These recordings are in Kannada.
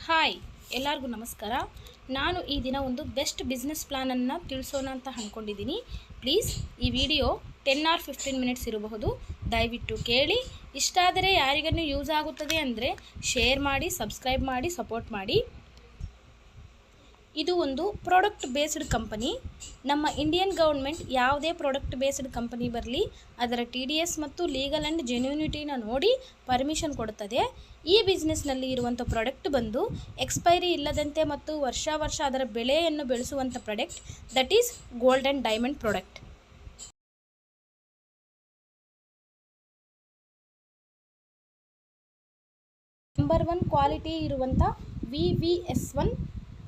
ಹಾಯ್ ಎಲ್ಲರಿಗೂ ನಮಸ್ಕಾರ. ನಾನು ಈ ದಿನ ಒಂದು ಬೆಸ್ಟ್ ಬಿಸ್ನೆಸ್ ಪ್ಲಾನನ್ನು ತಿಳಿಸೋಣ ಅಂತ ಅಂದ್ಕೊಂಡಿದ್ದೀನಿ. ಪ್ಲೀಸ್ ಈ ವಿಡಿಯೋ 10 or 15 ಮಿನಿಟ್ಸ್ ಇರಬಹುದು. ದಯವಿಟ್ಟು ಕೇಳಿ. ಇಷ್ಟ ಆದರೆ ಯಾರಿಗನ್ನು ಯೂಸ್ ಆಗುತ್ತದೆ ಅಂದರೆ ಶೇರ್ ಮಾಡಿ, ಸಬ್ಸ್ಕ್ರೈಬ್ ಮಾಡಿ, ಸಪೋರ್ಟ್ ಮಾಡಿ. ಇದು ಒಂದು ಪ್ರಾಡಕ್ಟ್ ಬೇಸ್ಡ್ ಕಂಪನಿ. ನಮ್ಮ ಇಂಡಿಯನ್ ಗೌರ್ಮೆಂಟ್ ಯಾವುದೇ ಪ್ರಾಡಕ್ಟ್ ಬೇಸ್ಡ್ ಕಂಪನಿ ಬರಲಿ ಅದರ TDS ಮತ್ತು ಲೀಗಲ್ ಆ್ಯಂಡ್ ಜೆನ್ಯೂನಿಟಿನ ನೋಡಿ ಪರ್ಮಿಷನ್ ಕೊಡುತ್ತದೆ. ಈ ಬಿಸ್ನೆಸ್ನಲ್ಲಿ ಇರುವಂಥ ಪ್ರಾಡಕ್ಟ್ ಬಂದು ಎಕ್ಸ್ಪೈರಿ ಇಲ್ಲದಂತೆ ಮತ್ತು ವರ್ಷ ಅದರ ಬೆಲೆಯನ್ನು ಬೆಳೆಸುವಂಥ product, that is gold and diamond product. Number 1 quality ಇರುವಂಥ VVS1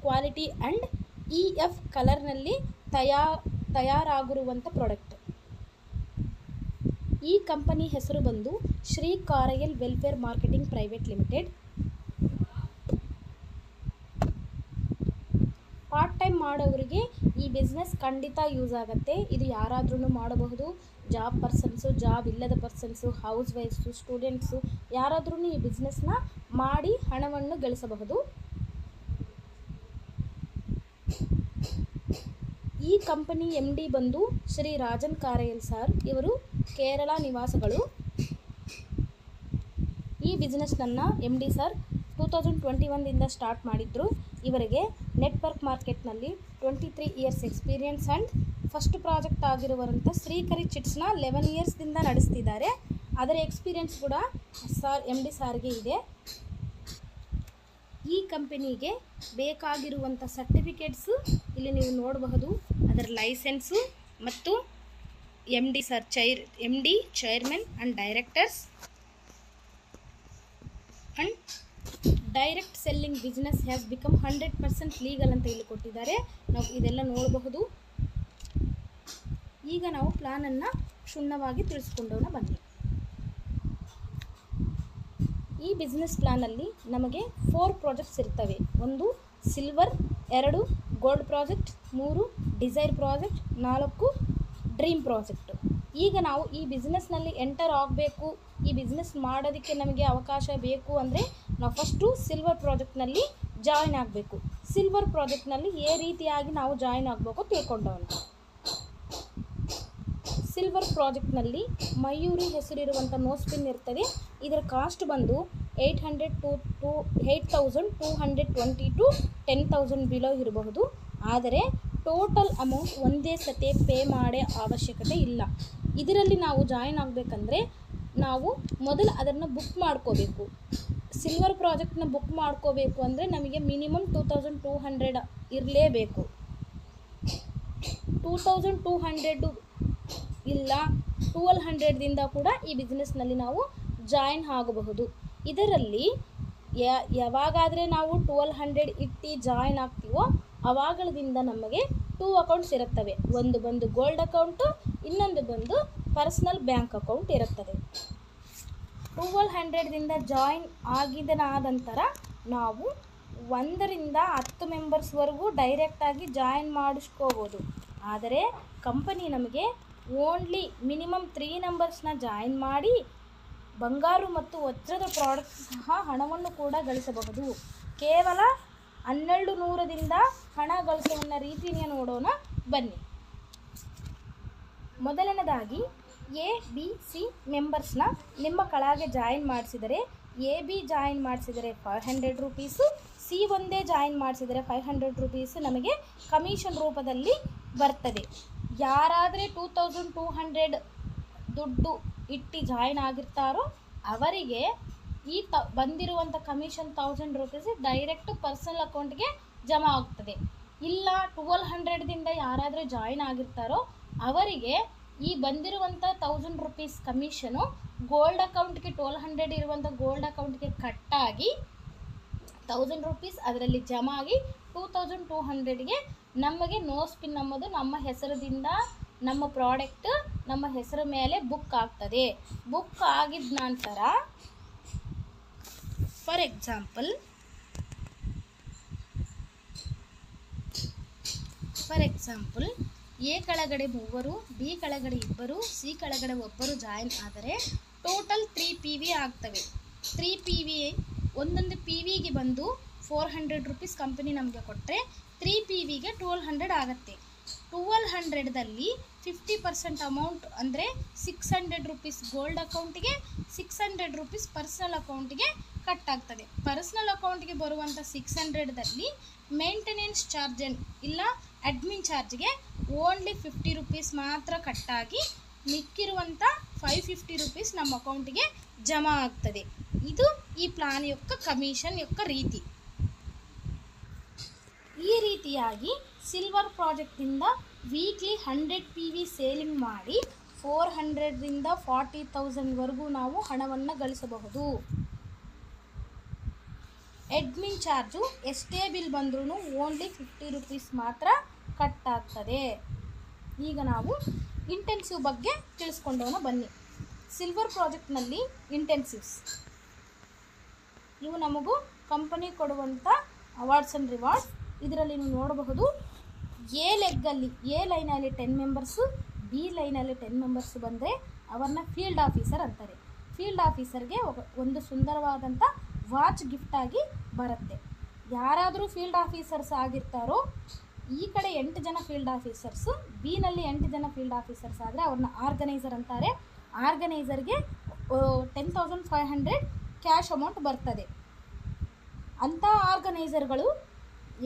ಕ್ವಾಲಿಟಿ ಆ್ಯಂಡ್ EF ಕಲರ್ನಲ್ಲಿ ತಯಾರಾಗಿರುವಂಥ ಪ್ರಾಡಕ್ಟ್. ಈ ಕಂಪನಿ ಹೆಸರು ಬಂದು ಶ್ರೀ ಕಾರಯಲ್ welfare marketing private limited. Part time ಮಾಡೋರಿಗೆ ಈ ಬಿಸ್ನೆಸ್ ಖಂಡಿತ ಯೂಸ್ ಆಗುತ್ತೆ. ಇದು ಯಾರಾದ್ರೂ ಮಾಡಬಹುದು. ಜಾಬ್ ಪರ್ಸನ್ಸು, ಜಾಬ್ ಇಲ್ಲದ ಪರ್ಸನ್ಸು, ಹೌಸ್ ವೈಫ್ಸು, ಸ್ಟೂಡೆಂಟ್ಸು ಯಾರಾದ್ರೂ ಈ ಬಿಸ್ನೆಸ್ನ ಮಾಡಿ ಹಣವನ್ನು ಗಳಿಸಬಹುದು. ಈ ಕಂಪನಿ MD ಬಂದು ಶ್ರೀ ರಾಜನ್ ಕಾರಯಲ್ ಸರ್. ಇವರು ಕೇರಳ ನಿವಾಸಿಗಳು. ಈ ಬಿಸ್ನೆಸ್ನನ್ನು MD ಸರ್ 2021ದಿಂದ ಸ್ಟಾರ್ಟ್ ಮಾಡಿದ್ರು. ಇವರಿಗೆ ನೆಟ್ವರ್ಕ್ ಮಾರ್ಕೆಟ್ನಲ್ಲಿ 23 years experience and first project ಆಗಿರುವಂಥ ಶ್ರೀಕರಿ ಚಿಟ್ಸ್ನ 11 ಇಯರ್ಸ್ದಿಂದ ನಡೆಸ್ತಿದ್ದಾರೆ. ಅದರ ಎಕ್ಸ್ಪೀರಿಯನ್ಸ್ ಕೂಡ MD ಸಾರ್ಗೆ ಇದೆ. ಈ ಕಂಪನಿಗೆ ಬೇಕಾಗಿರುವಂಥ ಸರ್ಟಿಫಿಕೇಟ್ಸು ಇಲ್ಲಿ ನೀವು ನೋಡಬಹುದು. ಅದರ ಲೈಸೆನ್ಸು ಮತ್ತು MD chairman and directors and direct selling business has become 100% legal ಅಂತ ಇಲ್ಲಿ ಕೊಟ್ಟಿದ್ದಾರೆ. ನಾವು ಇದೆಲ್ಲ ನೋಡಬಹುದು. ಈಗ ನಾವು ಪ್ಲಾನನ್ನು ಕ್ಷುಣ್ಣವಾಗಿ ತಿಳಿಸ್ಕೊಂಡೋಣ ಬನ್ನಿ. ಈ ಬಿಸ್ನೆಸ್ ಪ್ಲಾನಲ್ಲಿ ನಮಗೆ 4 ಪ್ರಾಜೆಕ್ಟ್ಸ್ ಇರ್ತವೆ. 1 silver, 2 gold project, 3 desire project, 4 dream project. ಈಗ ನಾವು ಈ ಬಿಸ್ನೆಸ್ನಲ್ಲಿ ಎಂಟರ್ ಆಗಬೇಕು, ಈ ಬಿಸ್ನೆಸ್ ಮಾಡೋದಕ್ಕೆ ನಮಗೆ ಅವಕಾಶ ಬೇಕು ಅಂದರೆ ನಾವು ಫಸ್ಟು ಸಿಲ್ವರ್ ಪ್ರಾಜೆಕ್ಟ್ನಲ್ಲಿ ಜಾಯ್ನ್ ಆಗಬೇಕು. ಸಿಲ್ವರ್ ಪ್ರಾಜೆಕ್ಟ್ನಲ್ಲಿ ಯಾವ ರೀತಿಯಾಗಿ ನಾವು ಜಾಯ್ನ್ ಆಗಬೇಕು ತಿಳ್ಕೊಂಡವನು. ಸಿಲ್ವರ್ ಪ್ರಾಜೆಕ್ಟ್ನಲ್ಲಿ ಮಯೂರಿ ಹೆಸರಿರುವಂಥ ನೋಸ್ಪಿನ್ ಇರ್ತದೆ. ಇದರ ಕಾಸ್ಟ್ ಬಂದು 800 to 8,220 to 10,000 ಬಿಲೋ ಇರಬಹುದು. ಆದರೆ ಟೋಟಲ್ ಅಮೌಂಟ್ ಒಂದೇ ಸತಿ ಪೇ ಮಾಡೋ ಅವಶ್ಯಕತೆ ಇಲ್ಲ. ಇದರಲ್ಲಿ ನಾವು ಜಾಯ್ನ್ ಆಗಬೇಕಂದ್ರೆ ನಾವು ಮೊದಲು ಅದನ್ನು ಬುಕ್ ಮಾಡ್ಕೋಬೇಕು. ಸಿಲ್ವರ್ ಪ್ರಾಜೆಕ್ಟ್ನ ಬುಕ್ ಮಾಡ್ಕೋಬೇಕು ಅಂದರೆ ನಮಗೆ ಮಿನಿಮಮ್ 2,200 ಇರಲೇಬೇಕು. 2,200 ಇಲ್ಲ 1,200ದಿಂದ ಕೂಡ ಈ ಬಿಸ್ನೆಸ್ನಲ್ಲಿ ನಾವು ಜಾಯಿನ್ ಆಗಬಹುದು. ಇದರಲ್ಲಿ ಯಾವಾಗಾದರೆ ನಾವು 1,200 ಇಟ್ಟು ಜಾಯಿನ್ ಆಗ್ತೀವೋ ಅವಾಗದಿಂದ ನಮಗೆ 2 ಅಕೌಂಟ್ಸ್ ಇರುತ್ತವೆ. ಒಂದು ಬಂದು ಗೋಲ್ಡ್ ಅಕೌಂಟು, ಇನ್ನೊಂದು ಬಂದು ಪರ್ಸ್ನಲ್ ಬ್ಯಾಂಕ್ ಅಕೌಂಟ್ ಇರುತ್ತದೆ. 1,200ದಿಂದ ಜಾಯಿನ್ ಆಗಿದ ನಂತರ ನಾವು 1ರಿಂದ 10 ಮೆಂಬರ್ಸ್ವರೆಗೂ ಡೈರೆಕ್ಟಾಗಿ ಜಾಯಿನ್ ಮಾಡಿಸ್ಕೋಬೋದು. ಆದರೆ ಕಂಪನಿ ನಮಗೆ ಓನ್ಲಿ ಮಿನಿಮಮ್ 3 ನಂಬರ್ಸ್ನ ಜಾಯಿನ್ ಮಾಡಿ ಬಂಗಾರು ಮತ್ತು ವಜ್ರದ ಪ್ರಾಡಕ್ಟ್ ಸಹ ಹಣವನ್ನು ಕೂಡ ಗಳಿಸಬಹುದು. ಕೇವಲ 1,200ದಿಂದ ಹಣ ಗಳಿಸುವ ರೀತಿಯ ನೋಡೋಣ ಬನ್ನಿ. ಮೊದಲನೇದಾಗಿ ABC ಮೆಂಬರ್ಸ್ನ ನಿಮ್ಮ ಕೆಳಗೆ join ಮಾಡಿಸಿದರೆ, AB join ಮಾಡಿಸಿದರೆ 500 rupees, C ಒಂದೇ ಜಾಯಿನ್ ಮಾಡಿಸಿದರೆ 500 ರೂಪೀಸು ನಮಗೆ ಕಮಿಷನ್ ರೂಪದಲ್ಲಿ ಬರ್ತದೆ. ಯಾರಾದರೆ 2,200 ದುಡ್ಡು ಇಟ್ಟು ಜಾಯಿನ್ ಆಗಿರ್ತಾರೋ ಅವರಿಗೆ ಈ ಬಂದಿರುವಂಥ ಕಮಿಷನ್ 1,000 ರೂಪೀಸ್ ಡೈರೆಕ್ಟ್ ಪರ್ಸನಲ್ ಅಕೌಂಟ್ಗೆ ಜಮಾ ಆಗ್ತದೆ. ಇಲ್ಲ 1,200ದಿಂದ ಯಾರಾದರೂ ಜಾಯಿನ್ ಆಗಿರ್ತಾರೋ ಅವರಿಗೆ ಈ ಬಂದಿರುವಂಥ 1,000 ರೂಪೀಸ್ ಕಮಿಷನು ಗೋಲ್ಡ್ ಅಕೌಂಟ್ಗೆ 1,200 ಇರುವಂಥ ಗೋಲ್ಡ್ ಅಕೌಂಟ್ಗೆ ಕಟ್ಟಾಗಿ 1,000 ರೂಪೀಸ್ ಅದರಲ್ಲಿ ಜಮಾ ಆಗಿ 2,200ಗೆ ನಮಗೆ ನೋ ಸ್ಪಿನ್ ನಮ್ಮದು ನಮ್ಮ ಹೆಸರದಿಂದ ನಮ್ಮ ಪ್ರಾಡಕ್ಟ್ ನಮ್ಮ ಹೆಸರ ಮೇಲೆ ಬುಕ್ ಆಗ್ತದೆ. ಬುಕ್ ಆಗಿದ ನಂತರ ಫಾರ್ ಎಕ್ಸಾಂಪಲ್ A ಕೆಳಗಡೆ 3, B ಕೆಳಗಡೆ 2, C ಕೆಳಗಡೆ 1 ಜಾಯಿನ್ ಆದರೆ ಟೋಟಲ್ 3 PV ಆಗ್ತವೆ. 3 PV ಒಂದೊಂದು PVಗೆ ಬಂದು 400 ರೂಪೀಸ್ ಕಂಪನಿ ನಮಗೆ ಕೊಟ್ಟರೆ 3PVಗೆ 1200 ಆಗುತ್ತೆ. 1200ದಲ್ಲಿ 50% ಅಮೌಂಟ್ ಅಂದರೆ 600 ರೂಪೀಸ್ ಗೋಲ್ಡ್ ಅಕೌಂಟಿಗೆ, 600 ರೂಪೀಸ್ ಪರ್ಸನಲ್ ಅಕೌಂಟಿಗೆ ಕಟ್ ಆಗ್ತದೆ. ಪರ್ಸನಲ್ ಅಕೌಂಟಿಗೆ ಬರುವಂಥ 600ದಲ್ಲಿ ಮೇಂಟೆನೆನ್ಸ್ ಚಾರ್ಜ್ ಇಲ್ಲ ಅಡ್ಮಿನ್ ಚಾರ್ಜ್ಗೆ ಓನ್ಲಿ 50 ರೂಪೀಸ್ ಮಾತ್ರ ಕಟ್ಟಾಗಿ ಮಿಕ್ಕಿರುವಂಥ 550 ರೂಪೀಸ್ ನಮ್ಮ ಅಕೌಂಟಿಗೆ ಜಮಾ ಆಗ್ತದೆ. ಇದು ಈ ಪ್ಲಾನ್ యొక్క ಕಮಿಷನ್ యొక్క ರೀತಿ. ಈ ರೀತಿಯಾಗಿ ಸಿಲ್ವರ್ ಪ್ರಾಜೆಕ್ಟಿಂದ ವೀಕ್ಲಿ 100 PV ಸೇಲಿಂಗ್ ಮಾಡಿ 400ರಿಂದ 40,000ವರೆಗೂ ನಾವು ಹಣವನ್ನು ಗಳಿಸಬಹುದು. ಅಡ್ಮಿನ್ ಚಾರ್ಜು ಎಷ್ಟೇ ಬಿಲ್ ಬಂದ್ರೂ ಓನ್ಲಿ 50 ರೂಪೀಸ್ ಮಾತ್ರ ಕಟ್ ಆಗ್ತದೆ. ಈಗ ನಾವು ಇಂಟೆನ್ಸಿವ್ ಬಗ್ಗೆ ತಿಳಿಸ್ಕೊಂಡೋಣ ಬನ್ನಿ. ಸಿಲ್ವರ್ ಪ್ರಾಜೆಕ್ಟ್ನಲ್ಲಿ ಇಂಟೆನ್ಸಿವ್ಸ್ ಇವು ನಮಗೂ ಕಂಪನಿ ಕೊಡುವಂಥ ಅವಾರ್ಡ್ಸ್ ಆ್ಯಂಡ್ ರಿವಾರ್ಡ್ಸ್. ಇದರಲ್ಲಿ ನೀವು ನೋಡಬಹುದು, ಎ ಲೆಗ್ಗಲ್ಲಿ ಎ ಲೈನಲ್ಲಿ 10 ಮೆಂಬರ್ಸು, ಬಿ ಲೈನಲ್ಲಿ 10 ಮೆಂಬರ್ಸು ಬಂದರೆ ಅವರನ್ನ ಫೀಲ್ಡ್ ಆಫೀಸರ್ ಅಂತಾರೆ. ಫೀಲ್ಡ್ ಆಫೀಸರ್ಗೆ ಒಂದು ಸುಂದರವಾದಂಥ ವಾಚ್ ಗಿಫ್ಟಾಗಿ ಬರುತ್ತೆ. ಯಾರಾದರೂ ಫೀಲ್ಡ್ ಆಫೀಸರ್ಸ್ ಆಗಿರ್ತಾರೋ, ಈ ಕಡೆ 8 ಜನ ಫೀಲ್ಡ್ ಆಫೀಸರ್ಸು, ಬಿನಲ್ಲಿ 8 ಜನ ಫೀಲ್ಡ್ ಆಫೀಸರ್ಸ್ ಆದರೆ ಅವ್ರನ್ನ ಆರ್ಗನೈಸರ್ ಅಂತಾರೆ. ಆರ್ಗನೈಸರ್ಗೆ 10,500 ಕ್ಯಾಶ್ ಅಮೌಂಟ್ ಬರ್ತದೆ. ಅಂಥ ಆರ್ಗನೈಸರ್ಗಳು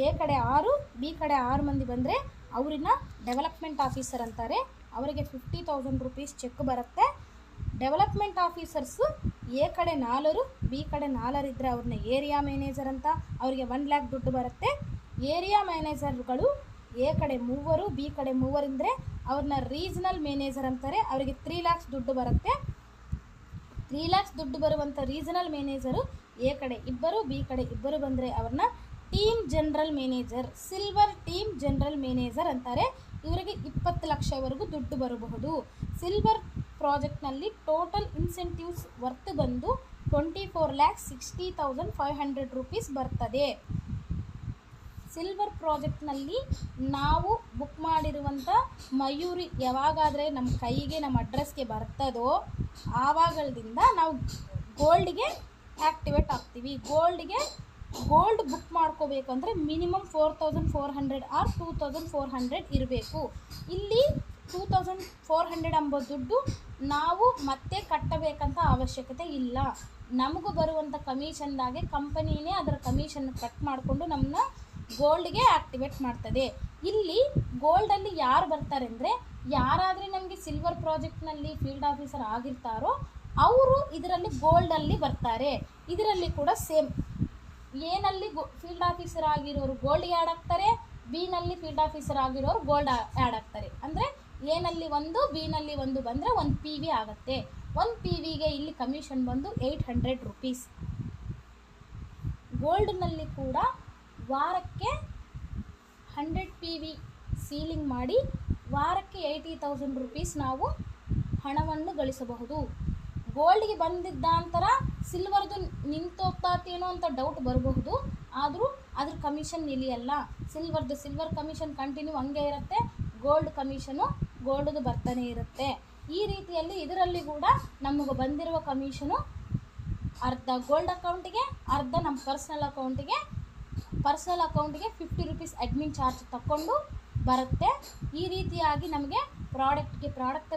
ಎ ಕಡೆ 6, ಬಿ ಕಡೆ 6 ಮಂದಿ ಬಂದರೆ ಅವ್ರನ್ನ ಡೆವಲಪ್ಮೆಂಟ್ ಆಫೀಸರ್ ಅಂತಾರೆ. ಅವರಿಗೆ 50,000 ರೂಪೀಸ್ ಚೆಕ್ ಬರುತ್ತೆ. ಡೆವಲಪ್ಮೆಂಟ್ ಆಫೀಸರ್ಸು ಎ ಕಡೆ 4, ಬಿ ಕಡೆ 4 ಇದ್ದರೆ ಅವ್ರನ್ನ ಏರಿಯಾ ಮ್ಯಾನೇಜರ್ ಅಂತ, ಅವರಿಗೆ 1 lakh ದುಡ್ಡು ಬರುತ್ತೆ. ಏರಿಯಾ ಮ್ಯಾನೇಜರ್ಗಳು ಎ ಕಡೆ 3, ಬಿ ಕಡೆ 3 ಇದ್ದರೆ ಅವ್ರನ್ನ ರೀಜನಲ್ ಮ್ಯಾನೇಜರ್ ಅಂತಾರೆ. ಅವರಿಗೆ 3 lakhs ದುಡ್ಡು ಬರುತ್ತೆ. 3 lakhs ದುಡ್ಡು ಬರುವಂಥ ರೀಜನಲ್ ಮ್ಯಾನೇಜರು ಎ ಕಡೆ 2, ಬಿ ಕಡೆ 2 ಬಂದರೆ ಅವ್ರನ್ನ team general manager, silver team general manager ಅಂತಾರೆ. ಇವರಿಗೆ 20 ಲಕ್ಷವರೆಗೂ ದುಡ್ಡು ಬರಬಹುದು. ಸಿಲ್ವರ್ ಪ್ರಾಜೆಕ್ಟ್ನಲ್ಲಿ ಟೋಟಲ್ ಇನ್ಸೆಂಟಿವ್ಸ್ ವರ್ತ್ ಬಂದು 24,60,500 ರೂಪೀಸ್ ಬರ್ತದೆ. ಸಿಲ್ವರ್ ಪ್ರಾಜೆಕ್ಟ್ನಲ್ಲಿ ನಾವು ಬುಕ್ ಮಾಡಿರುವಂಥ ಮಯೂರಿ ಯಾವಾಗಾದರೆ ನಮ್ಮ ಕೈಗೆ, ನಮ್ಮ ಅಡ್ರೆಸ್ಗೆ ಬರ್ತದೋ ಆವಾಗದಿಂದ ನಾವು ಗೋಲ್ಡ್ಗೆ ಆ್ಯಕ್ಟಿವೇಟ್ ಆಗ್ತೀವಿ. ಗೋಲ್ಡ್ ಬುಕ್ ಮಾಡ್ಕೋಬೇಕಂದ್ರೆ ಮಿನಿಮಮ್ 4,400 ಆರ್ 2,400 ಇರಬೇಕು. ಇಲ್ಲಿ 2,400 ಎಂಬ ದುಡ್ಡು ನಾವು ಮತ್ತೆ ಕಟ್ಟಬೇಕಂತ ಅವಶ್ಯಕತೆ ಇಲ್ಲ. ನಮಗೂ ಬರುವಂಥ ಕಮಿಷನ್ದಾಗೆ ಕಂಪನಿನೇ ಅದರ ಕಮಿಷನ್ ಕಟ್ ಮಾಡಿಕೊಂಡು ನಮ್ಮನ್ನ ಗೋಲ್ಡ್ಗೆ ಆ್ಯಕ್ಟಿವೇಟ್ ಮಾಡ್ತದೆ. ಇಲ್ಲಿ ಗೋಲ್ಡಲ್ಲಿ ಯಾರು ಬರ್ತಾರೆ ಅಂದರೆ, ಯಾರಾದರೆ ನಮಗೆ ಸಿಲ್ವರ್ ಪ್ರಾಜೆಕ್ಟ್ನಲ್ಲಿ ಫೀಲ್ಡ್ ಆಫೀಸರ್ ಆಗಿರ್ತಾರೋ ಅವರು ಇದರಲ್ಲಿ ಗೋಲ್ಡಲ್ಲಿ ಬರ್ತಾರೆ. ಇದರಲ್ಲಿ ಕೂಡ ಸೇಮ್, ಎನಲ್ಲಿ ಫೀಲ್ಡ್ ಆಫೀಸರ್ ಆಗಿರೋರು ಗೋಲ್ಡ್ಗೆ ಆ್ಯಡ್ ಆಗ್ತಾರೆ, ಬಿನಲ್ಲಿ ಫೀಲ್ಡ್ ಆಫೀಸರ್ ಆಗಿರೋರು ಗೋಲ್ಡ್ ಆ್ಯಡ್ ಆಗ್ತಾರೆ. ಅಂದರೆ ಎನಲ್ಲಿ 1, ಬಿನಲ್ಲಿ 1 ಬಂದರೆ 1 PV ಆಗುತ್ತೆ. 1 PVಗೆ ಇಲ್ಲಿ ಕಮಿಷನ್ ಬಂದು 800 ರೂಪೀಸ್. ಗೋಲ್ಡ್ನಲ್ಲಿ ಕೂಡ ವಾರಕ್ಕೆ 100 PV ಸೀಲಿಂಗ್ ಮಾಡಿ ವಾರಕ್ಕೆ 80,000 ರೂಪೀಸ್ ನಾವು ಹಣವನ್ನು ಗಳಿಸಬಹುದು. ಗೋಲ್ಡ್ಗೆ ಬಂದಿದ್ದ ನಂತರ ಸಿಲ್ವರ್ದು ನಿಂತೋಗ್ತಾತೇನೋ ಅಂತ ಡೌಟ್ ಬರಬಹುದು, ಆದರೂ ಅದ್ರ ಕಮಿಷನ್ ನಿಲ್ಲಿಯಲ್ಲ. ಸಿಲ್ವರ್ ಕಮಿಷನ್ ಕಂಟಿನ್ಯೂ ಹಂಗೆ ಇರುತ್ತೆ, ಗೋಲ್ಡ್ ಕಮಿಷನು ಗೋಲ್ಡ್ದು ಬರ್ತಾನೆ ಇರುತ್ತೆ. ಈ ರೀತಿಯಲ್ಲಿ ಇದರಲ್ಲಿ ಕೂಡ ನಮಗೆ ಬಂದಿರುವ ಕಮಿಷನು ಅರ್ಧ ಗೋಲ್ಡ್ ಅಕೌಂಟಿಗೆ, ಅರ್ಧ ನಮ್ಮ ಪರ್ಸನಲ್ ಅಕೌಂಟಿಗೆ 50 ರೂಪೀಸ್ ಅಡ್ಮಿನ್ ಚಾರ್ಜ್ ತಗೊಂಡು ಬರುತ್ತೆ. ಈ ರೀತಿಯಾಗಿ ನಮಗೆ ಪ್ರಾಡಕ್ಟ್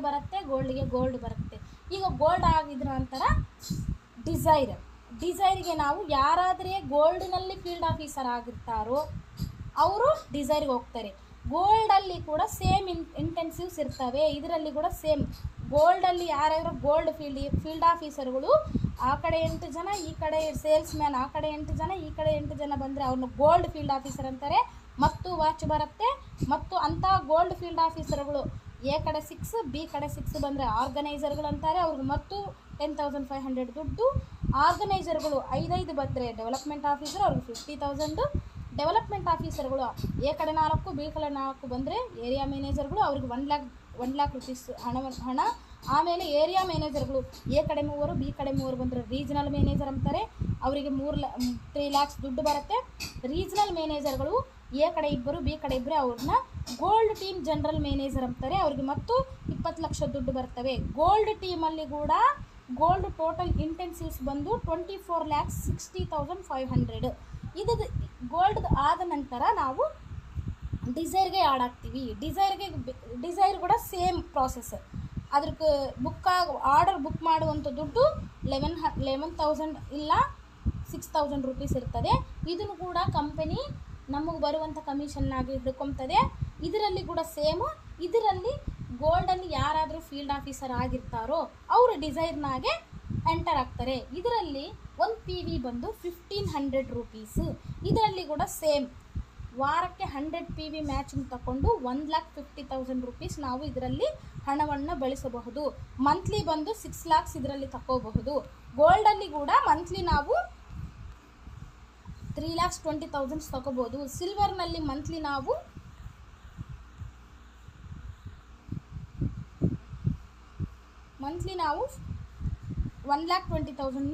ಬರುತ್ತೆ, ಗೋಲ್ಡ್ಗೆ ಗೋಲ್ಡ್ ಬರುತ್ತೆ. ಈಗ ಗೋಲ್ಡ್ ಆಗಿದ ನಂತರ ಡಿಸೈರ್ಗೆ ನಾವು ಯಾರಾದರೆ ಗೋಲ್ಡ್ನಲ್ಲಿ ಫೀಲ್ಡ್ ಆಫೀಸರ್ ಆಗಿರ್ತಾರೋ ಅವರು ಡಿಸೈರ್ಗೆ ಹೋಗ್ತಾರೆ. ಗೋಲ್ಡಲ್ಲಿ ಕೂಡ ಸೇಮ್ ಇಂಟೆನ್ಸಿವ್ಸ್ ಇರ್ತವೆ. ಇದರಲ್ಲಿ ಕೂಡ ಸೇಮ್ ಗೋಲ್ಡಲ್ಲಿ ಯಾರ್ಯಾರು ಗೋಲ್ಡ್ ಫೀಲ್ಡ್ ಆಫೀಸರ್ಗಳು ಆ ಕಡೆ 8 ಜನ, ಈ ಕಡೆ ಸೇಲ್ಸ್ ಮ್ಯಾನ್, ಆ ಕಡೆ 8 ಜನ, ಈ ಕಡೆ 8 ಜನ ಬಂದರೆ ಅವ್ರನ್ನ ಗೋಲ್ಡ್ ಫೀಲ್ಡ್ ಆಫೀಸರ್ ಅಂತಾರೆ. ಮತ್ತು ವಾಚ್ ಬರುತ್ತೆ. ಮತ್ತು ಅಂಥ ಗೋಲ್ಡ್ ಫೀಲ್ಡ್ ಆಫೀಸರ್ಗಳು ಎ ಕಡೆ 6, ಬಿ ಕಡೆ 6 ಬಂದರೆ ಆರ್ಗನೈಸರ್ಗಳು ಅಂತಾರೆ. ಅವ್ರಿಗೆ ಮತ್ತು 10,500 ದುಡ್ಡು. ಆರ್ಗನೈಸರ್ಗಳು 5 ಬಂದರೆ ಡೆವಲಪ್ಮೆಂಟ್ ಆಫೀಸರ್, ಅವ್ರಿಗೆ 50,000. ಡೆವಲಪ್ಮೆಂಟ್ ಆಫೀಸರ್ಗಳು ಎ ಕಡೆ 4, ಬಿ ಕಡೆ 4 ಬಂದರೆ ಏರಿಯಾ ಮ್ಯಾನೇಜರ್ಗಳು, ಅವ್ರಿಗೆ 1 lakh ರೂಪೀಸ್ ಹಣ. ಆಮೇಲೆ ಏರಿಯಾ ಮ್ಯಾನೇಜರ್ಗಳು ಎ ಕಡೆ 3, ಬಿ ಕಡೆ 3 ಬಂದರೆ ರೀಜನಲ್ ಮ್ಯಾನೇಜರ್ ಅಂತಾರೆ. ಅವರಿಗೆ 3 lakhs ದುಡ್ಡು ಬರುತ್ತೆ. ರೀಜನಲ್ ಮ್ಯಾನೇಜರ್ಗಳು ಎ ಕಡೆ 2, ಬಿ ಕಡೆ 2 ಅವ್ರನ್ನ ಗೋಲ್ಡ್ ಟೀಮ್ ಜನರಲ್ ಮ್ಯಾನೇಜರ್ ಅಂತಾರೆ. ಅವ್ರಿಗೆ ಮತ್ತು 20 ಲಕ್ಷ ದುಡ್ಡು ಬರ್ತವೆ. ಗೋಲ್ಡ್ ಟೀಮಲ್ಲಿ ಕೂಡ ಗೋಲ್ಡ್ ಟೋಟಲ್ ಇಂಟೆನ್ಸಿವ್ಸ್ ಬಂದು 24,60,500. ಇದು ಗೋಲ್ಡ್ ಆದ ನಂತರ ನಾವು ಡಿಸೈರ್ಗೆ ಆ್ಯಡ್ ಆಗ್ತೀವಿ. ಡಿಸೈರ್ ಕೂಡ ಸೇಮ್ ಪ್ರಾಸೆಸ್. ಅದ್ರಕ್ಕೆ ಆರ್ಡರ್ ಬುಕ್ ಮಾಡುವಂಥ ದುಡ್ಡು 11,000 ಇಲ್ಲ 6,000 ರೂಪೀಸ್ ಇರ್ತದೆ. ಇದನ್ನು ಕೂಡ ಕಂಪನಿ ನಮಗೆ ಬರುವಂಥ ಕಮಿಷನ್ನಾಗಿ ಹಿಡ್ಕೊತದೆ. ಇದರಲ್ಲಿ ಕೂಡ ಸೇಮು. ಇದರಲ್ಲಿ ಗೋಲ್ಡಲ್ಲಿ ಯಾರಾದರೂ ಫೀಲ್ಡ್ ಆಫೀಸರ್ ಆಗಿರ್ತಾರೋ ಅವರು ಡಿಸೈರ್ನಾಗೆ ಎಂಟರ್ ಆಗ್ತಾರೆ. ಇದರಲ್ಲಿ ಒಂದು PV ಬಂದು 1,500 ರೂಪೀಸು. ಇದರಲ್ಲಿ ಕೂಡ ಸೇಮ್ ವಾರಕ್ಕೆ 100 PV ಮ್ಯಾಚಿಂಗ್ ತಗೊಂಡು 1,50,000 ರೂಪೀಸ್ ನಾವು ಇದರಲ್ಲಿ ಹಣವನ್ನು ಬಳಸಬಹುದು. ಮಂತ್ಲಿ ಬಂದು 6 lakhs ಇದರಲ್ಲಿ ತಗೋಬಹುದು. ಗೋಲ್ಡಲ್ಲಿ ಕೂಡ ಮಂತ್ಲಿ ನಾವು 3,20,000 ತಗೋಬೋದು. ಸಿಲ್ವರ್ನಲ್ಲಿ ಮಂತ್ಲಿ ನಾವು 1,20,000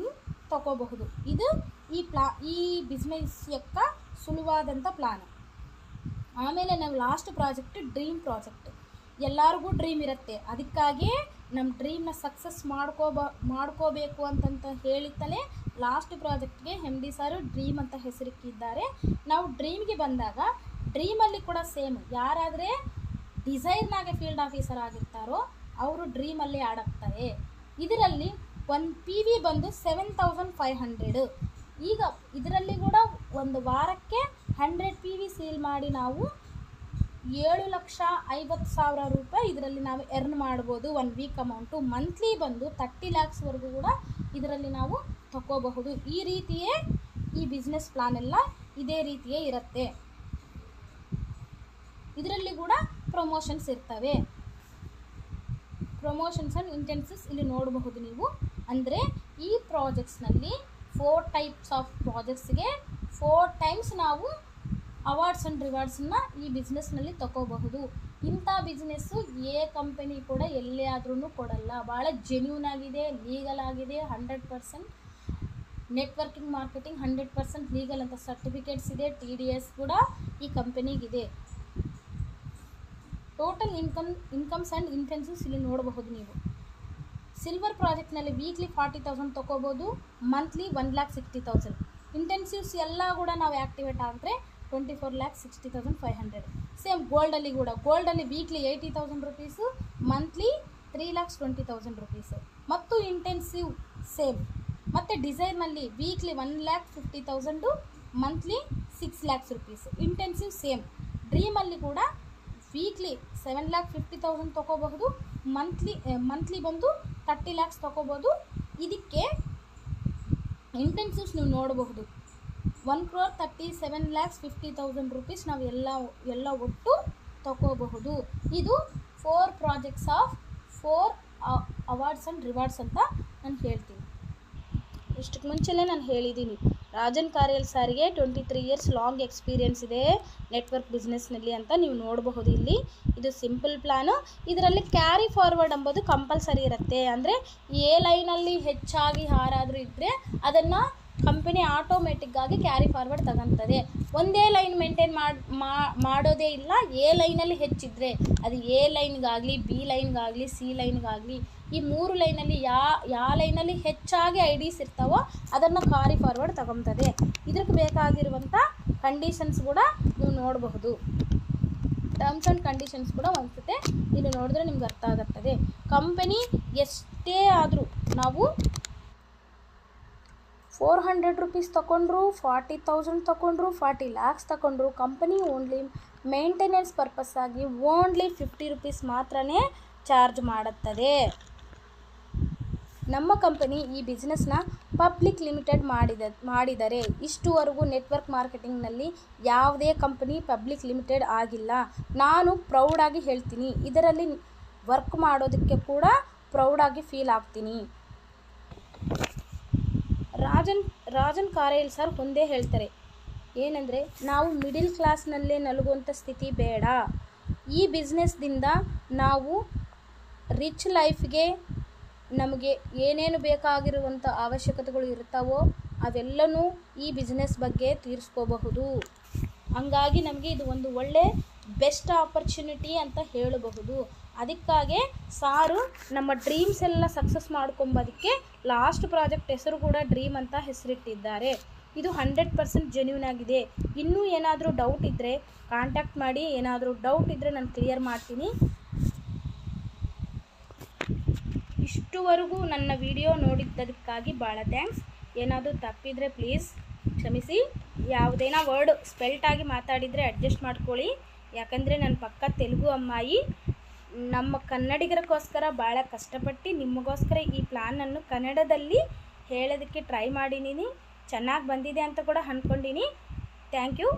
ತಗೋಬಹುದು. ಇದು ಈ ಬಿಸ್ನೆಸ್ యొక్క ಸುಲಭವಾದಂಥ ಪ್ಲಾನ್. ಆಮೇಲೆ ನಾವು ಲಾಸ್ಟ್ ಪ್ರಾಜೆಕ್ಟ್ ಡ್ರೀಮ್ ಪ್ರಾಜೆಕ್ಟ್. ಎಲ್ಲರಿಗೂ ಡ್ರೀಮ್ ಇರುತ್ತೆ. ಅದಕ್ಕಾಗಿಯೇ ನಮ್ಮ ಡ್ರೀಮ್ನ ಸಕ್ಸಸ್ ಮಾಡ್ಕೋಬೇಕು ಅಂತಂತ ಹೇಳಿತ್ತಲೇ ಲಾಸ್ಟ್ ಪ್ರಾಜೆಕ್ಟ್ಗೆ MD ಸರ್ ಡ್ರೀಮ್ ಅಂತ ಹೆಸರಿಕ್ಕಿದ್ದಾರೆ. ನಾವು ಡ್ರೀಮ್ಗೆ ಬಂದಾಗ ಡ್ರೀಮಲ್ಲಿ ಕೂಡ ಸೇಮ್ ಯಾರಾದರೆ ಡಿಸೈರ್ನಾಗೆ ಫೀಲ್ಡ್ ಆಫೀಸರ್ ಆಗಿರ್ತಾರೋ ಅವರು ಡ್ರೀಮಲ್ಲಿ ಆಡಾಗ್ತಾರೆ. ಇದರಲ್ಲಿ ಒಂದು PV ಬಂದು 7,500. ಈಗ ಇದರಲ್ಲಿ ಕೂಡ ಒಂದು ವಾರಕ್ಕೆ 100 PV ಸೇಲ್ ಮಾಡಿ ನಾವು 7,50,000 ರೂಪಾಯಿ ಇದರಲ್ಲಿ ನಾವು ಎರ್ನ್ ಮಾಡ್ಬೋದು. 1 ವೀಕ್ ಅಮೌಂಟು. ಮಂತ್ಲಿ ಬಂದು 30 lakhsವರೆಗೂ ಕೂಡ ಇದರಲ್ಲಿ ನಾವು ತಗೋಬಹುದು. ಈ ರೀತಿಯೇ ಈ ಬಿಸ್ನೆಸ್ ಪ್ಲಾನ್ ಎಲ್ಲ ಇದೇ ರೀತಿಯೇ ಇರುತ್ತೆ. ಇದರಲ್ಲಿ ಕೂಡ ಪ್ರಮೋಷನ್ಸ್ ಇರ್ತವೆ. ಪ್ರಮೋಷನ್ಸ್ ಆ್ಯಂಡ್ ಇನ್ಸೆಂಟಿವ್ಸ್ ಇಲ್ಲಿ ನೋಡಬಹುದು ನೀವು. ಅಂದರೆ ಈ ಪ್ರಾಜೆಕ್ಟ್ಸ್ನಲ್ಲಿ 4 ಟೈಪ್ಸ್ ಆಫ್ ಪ್ರಾಜೆಕ್ಟ್ಸ್ಗೆ 4 times ನಾವು ಅವಾರ್ಡ್ಸ್ ಆ್ಯಂಡ್ ರಿವಾರ್ಡ್ಸನ್ನು ಈ ಬಿಸ್ನೆಸ್ನಲ್ಲಿ ತಗೋಬಹುದು. ಇಂಥ ಬಿಸ್ನೆಸ್ಸು ಕಂಪನಿ ಕೂಡ ಎಲ್ಲೇ ಆದ್ರೂ ಕೊಡಲ್ಲ. ಭಾಳ ಜೆನ್ಯೂನ್ ಆಗಿದೆ, ಲೀಗಲ್ ಆಗಿದೆ. 100% ನೆಟ್ವರ್ಕಿಂಗ್ ಮಾರ್ಕೆಟಿಂಗ್ 100% ಲೀಗಲ್ ಅಂತ ಸರ್ಟಿಫಿಕೇಟ್ಸ್ ಇದೆ. TDS ಕೂಡ ಈ ಕಂಪನಿಗಿದೆ. ಟೋಟಲ್ ಇನ್ಕಮ್ಸ್ ಆ್ಯಂಡ್ ಇನ್ಸೆಂಟಿವ್ಸ್ ಇಲ್ಲಿ ನೋಡಬಹುದು ನೀವು. ಸಿಲ್ವರ್ ಪ್ರಾಜೆಕ್ಟ್ನಲ್ಲಿ ವೀಕ್ಲಿ 40,000 ತಗೋಬೋದು. ಮಂತ್ಲಿ 1,60,000. ಇಂಟೆನ್ಸಿವ್ಸ್ ಎಲ್ಲ ಕೂಡ ನಾವು ಆ್ಯಕ್ಟಿವೇಟ್ ಆದರೆ 24,60,500. ಸೇಮ್ ಗೋಲ್ಡಲ್ಲಿ ವೀಕ್ಲಿ 80,000 ರೂಪೀಸು, ಮಂತ್ಲಿ 3,20,000 ರೂಪೀಸು. ಮತ್ತು ಇಂಟೆನ್ಸಿವ್ ಸೇಮ್. ಮತ್ತು ಡಿಸೈರ್ನಲ್ಲಿ weekly 1,50,000, monthly 6 lakhs rupees. Incentive same. ಡ್ರೀಮಲ್ಲಿ ಕೂಡ ವೀಕ್ಲಿ 7,50,000 ತಗೋಬಹುದು. ಮಂತ್ಲಿ ಬಂದು 30 lakhs ತಗೋಬೋದು. ಇದಕ್ಕೆ ಇಂಟೆನ್ಸಿವ್ಸ್ ನೀವು ನೋಡಬಹುದು. 1,37,50,000 ರೂಪೀಸ್ ನಾವು ಎಲ್ಲ ಒಟ್ಟು ತಗೋಬಹುದು. ಇದು 4 projects of 4 awards and rewards ಅಂತ ನಾನು ಹೇಳ್ತೀನಿ. ಇಷ್ಟಕ್ಕೆ ಮುಂಚೆನೇ ನಾನು ಹೇಳಿದ್ದೀನಿ, ರಾಜನ್ ಕಾರ್ಯಲ್ ಸಾರಿಗೆ 23 years ಲಾಂಗ್ ಎಕ್ಸ್ಪೀರಿಯೆನ್ಸ್ ಇದೆ ನೆಟ್ವರ್ಕ್ ಬಿಸ್ನೆಸ್ನಲ್ಲಿ ಅಂತ ನೀವು ನೋಡಬಹುದು. ಇಲ್ಲಿ ಇದು ಸಿಂಪಲ್ ಪ್ಲಾನು. ಇದರಲ್ಲಿ ಕ್ಯಾರಿ ಫಾರ್ವರ್ಡ್ ಎಂಬುದು ಕಂಪಲ್ಸರಿ ಇರುತ್ತೆ. ಅಂದರೆ ಲೈನಲ್ಲಿ ಹೆಚ್ಚಾಗಿ ಯಾರಾದರೂ ಇದ್ದರೆ ಅದನ್ನು ಕಂಪನಿ ಆಟೋಮೆಟಿಕ್ಕಾಗಿ ಕ್ಯಾರಿ ಫಾರ್ವರ್ಡ್ ತಗೊತದೆ. ಒಂದೇ ಲೈನ್ ಮೇಂಟೈನ್ ಮಾಡೋದೇ ಇಲ್ಲ. ಲೈನಲ್ಲಿ ಹೆಚ್ಚಿದ್ರೆ ಅದು ಲೈನ್ಗಾಗಲಿ, B ಲೈನ್ಗಾಗಲಿ, C ಲೈನ್ಗಾಗಲಿ, ಈ 3 ಲೈನಲ್ಲಿ ಯಾವ ಲೈನಲ್ಲಿ ಹೆಚ್ಚಾಗಿ IDs ಇರ್ತಾವೋ ಅದನ್ನು ಕ್ಯಾರಿ ಫಾರ್ವರ್ಡ್ ತಗೊತದೆ. ಇದಕ್ಕೆ ಬೇಕಾಗಿರುವಂಥ ಕಂಡೀಷನ್ಸ್ ಕೂಡ ನೀವು ನೋಡಬಹುದು. ಟರ್ಮ್ಸ್ ಆ್ಯಂಡ್ ಕಂಡೀಷನ್ಸ್ ಕೂಡ ಒಂದ್ಸತೆ ಇಲ್ಲಿ ನೋಡಿದ್ರೆ ನಿಮ್ಗೆ ಅರ್ಥ ಆಗುತ್ತದೆ. ಕಂಪನಿ ಎಷ್ಟೇ ಆದರೂ ನಾವು 400 ರೂಪೀಸ್ ತಗೊಂಡ್ರು, 40,000 ತಗೊಂಡ್ರು, 40 lakhs ತಗೊಂಡ್ರು, ಕಂಪನಿ ಓನ್ಲಿ ಮೇಂಟೆನೆನ್ಸ್ ಪರ್ಪಸ್ ಆಗಿ ಓನ್ಲಿ 50 ರೂಪೀಸ್ ಮಾತ್ರನೇ ಚಾರ್ಜ್ ಮಾಡುತ್ತದೆ. ನಮ್ಮ ಕಂಪನಿ ಈ ಬಿಸ್ನೆಸ್ನ ಪಬ್ಲಿಕ್ ಲಿಮಿಟೆಡ್ ಮಾಡಿದರೆ ಇಷ್ಟುವರೆಗೂ ನೆಟ್ವರ್ಕ್ ಮಾರ್ಕೆಟಿಂಗ್ನಲ್ಲಿ ಯಾವುದೇ ಕಂಪನಿ ಪಬ್ಲಿಕ್ ಲಿಮಿಟೆಡ್ ಆಗಿಲ್ಲ. ನಾನು ಪ್ರೌಡಾಗಿ ಹೇಳ್ತೀನಿ. ಇದರಲ್ಲಿ ವರ್ಕ್ ಮಾಡೋದಕ್ಕೆ ಕೂಡ ಪ್ರೌಡಾಗಿ ಫೀಲ್ ಆಗ್ತೀನಿ. ರಾಜನ್ ಕಾರ್ಯಲ್ ಸರ್ ಒಂದೇ ಹೇಳ್ತಾರೆ, ಏನಂದರೆ ನಾವು ಮಿಡಿಲ್ ಕ್ಲಾಸ್ನಲ್ಲೇ ನಲುಗುವಂಥ ಸ್ಥಿತಿ ಬೇಡ. ಈ ಬಿಸ್ನೆಸ್ದಿಂದ ನಾವು ರಿಚ್ ಲೈಫ್ಗೆ ನಮಗೆ ಏನೇನು ಬೇಕಾಗಿರುವಂಥ ಅವಶ್ಯಕತೆಗಳು ಇರ್ತಾವೋ ಅವೆಲ್ಲನೂ ಈ ಬಿಸ್ನೆಸ್ ಬಗ್ಗೆ ತೀರಿಸ್ಕೋಬಹುದು. ಹಂಗಾಗಿ ನಮಗೆ ಇದು ಒಂದು ಒಳ್ಳೆ ಬೆಸ್ಟ್ ಆಪರ್ಚುನಿಟಿ ಅಂತ ಹೇಳಬಹುದು. ಅದಕ್ಕಾಗೆ ಸಾರು ನಮ್ಮ ಡ್ರೀಮ್ಸ್ ಎಲ್ಲ ಸಕ್ಸಸ್ ಮಾಡ್ಕೊಂಬೋದಕ್ಕೆ ಲಾಸ್ಟ್ ಪ್ರಾಜೆಕ್ಟ್ ಹೆಸರು ಕೂಡ ಡ್ರೀಮ್ ಅಂತ ಹೆಸರಿಟ್ಟಿದ್ದಾರೆ. ಇದು 100% ಜೆನ್ಯೂನ್ ಆಗಿದೆ. ಇನ್ನೂ ಏನಾದರೂ ಡೌಟ್ ಇದ್ದರೆ ಕಾಂಟ್ಯಾಕ್ಟ್ ಮಾಡಿ. ಏನಾದರೂ ಡೌಟ್ ಇದ್ದರೆ ನಾನು ಕ್ಲಿಯರ್ ಮಾಡ್ತೀನಿ. ಇಷ್ಟುವರೆಗೂ ನನ್ನ ವಿಡಿಯೋ ನೋಡಿದ್ದಕ್ಕಾಗಿ ಭಾಳ ಥ್ಯಾಂಕ್ಸ್. ಏನಾದರೂ ತಪ್ಪಿದರೆ ಪ್ಲೀಸ್ ಕ್ಷಮಿಸಿ. ಯಾವುದೇನೋ ವರ್ಡ್ ಸ್ಪೆಲ್ಟಾಗಿ ಮಾತಾಡಿದರೆ ಅಡ್ಜಸ್ಟ್ ಮಾಡ್ಕೊಳ್ಳಿ. ಯಾಕಂದರೆ ನನ್ನ ಪಕ್ಕ ತೆಲುಗು ಅಮ್ಮಾಯಿ. ನಮ್ಮ ಕನ್ನಡಿಗರಿಗೋಸ್ಕರ ಭಾಳ ಕಷ್ಟಪಟ್ಟು ನಿಮಗೋಸ್ಕರ ಈ ಪ್ಲ್ಯಾನನ್ನು ಕನ್ನಡದಲ್ಲಿ ಹೇಳೋದಕ್ಕೆ ಟ್ರೈ ಮಾಡಿದ್ದೀನಿ. ಚೆನ್ನಾಗಿ ಬಂದಿದೆ ಅಂತ ಕೂಡ ಅಂದ್ಕೊಂಡಿನಿ. Thank you.